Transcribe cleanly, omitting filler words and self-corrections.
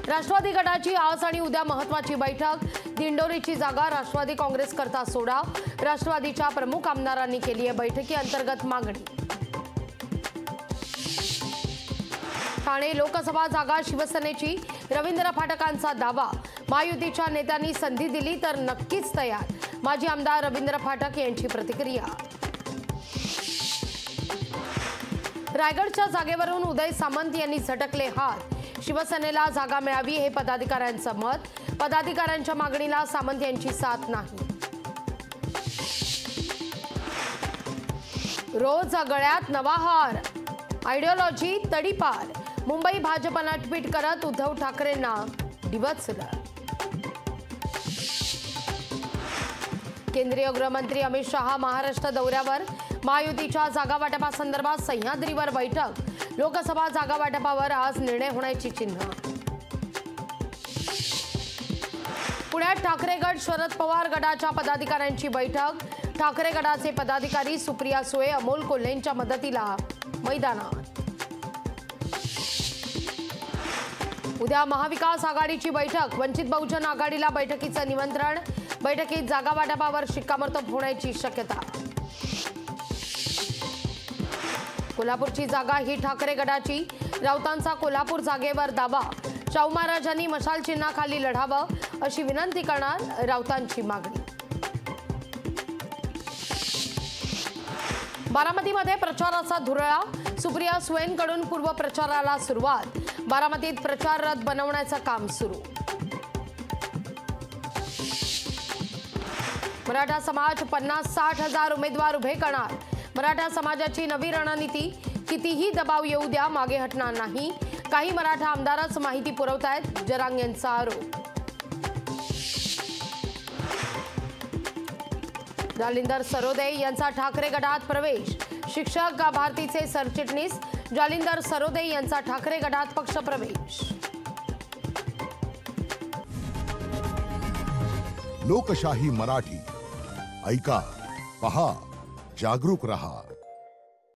राष्ट्रवादी गटाची आज आणि उद्या महत्त्वाची बैठक। दिंडोरीची जागा राष्ट्रवादी काँग्रेस करता सोडाव। राष्ट्रवादीच्या प्रमुख आमदारांनी केली आहे बैठकी अंतर्गत मागणी। ठाणे लोकसभा जागा शिवसेनेची, रवींद्र फाटकांचा दावा। महायुतीच्या नेत्यांनी संधी दिली तर नक्कीच तयार। माजी आमदार रवींद्र फाटक यांची प्रतिक्रिया। रायगडच्या जागेवरून उदय सामंत यांनी झटकले हात। शिवसेनेला जागा मिळावी हे पदाधिकाऱ्यांचं मत। पदाधिकाऱ्यांच्या मागणीला सामंत यांची साथ नाही। रोज गळ्यात नवा हार, आयडियोलॉजी तडीपार। मुंबई भाजपनं ट्विट करत उद्धव ठाकरेंना डिवचलं। केंद्रीय गृहमंत्री अमित शहा महाराष्ट्र दौऱ्यावर। महायुतीच्या जागा वाटपासंदर्भात सह्याद्रीवर बैठक। लोकसभा जागा वाटपावर आज निर्णय होण्याची चिन्ह। पुण्यात ठाकरे गट शरद पवार गटाच्या पदाधिकाऱ्यांची बैठक। ठाकरे गटाचे पदाधिकारी सुप्रिया सुळे, अमोल कोल्हेंच्या मदतीला मैदानात। उद्या महाविकास आघाडीची बैठक। वंचित बहुजन आघाडीला बैठकीचं निमंत्रण। बैठकीत जागा वाटपावर शिक्कामोर्तब होण्याची शक्यता। कोल्हापूरची जागा ही ठाकरे गटाची। राऊतांचा कोल्हापूर जागेवर दावा। शाहू महाराजांनी मशाल चिन्हाखाली लढावं अशी विनंती करणार राऊतांची मागणी। बारामतीमध्ये प्रचाराचा धुरळा। सुप्रिया सुळेंकडून पूर्व प्रचाराला सुरुवात। बारामतीत प्रचार रथ बनवण्याचं काम सुरू। मराठा समाज 50-60 हजार उमेदवार उभे करणार। मराठा समाजाची नवी रणनीती। कितीही दबाव येऊ द्या, मागे हटणार नाही। काही मराठा आमदारच माहिती पुरवतायत, जरांगेंचा आरोप। जालिंदर सरोदे यांचा ठाकरे गटात प्रवेश। शिक्षक भारतीचे सरचिटणीस जालिंदर सरोदे यांचा ठाकरे गटात पक्षप्रवेश। लोकशाही मराठी ऐका, पहा, जागरूक रहा।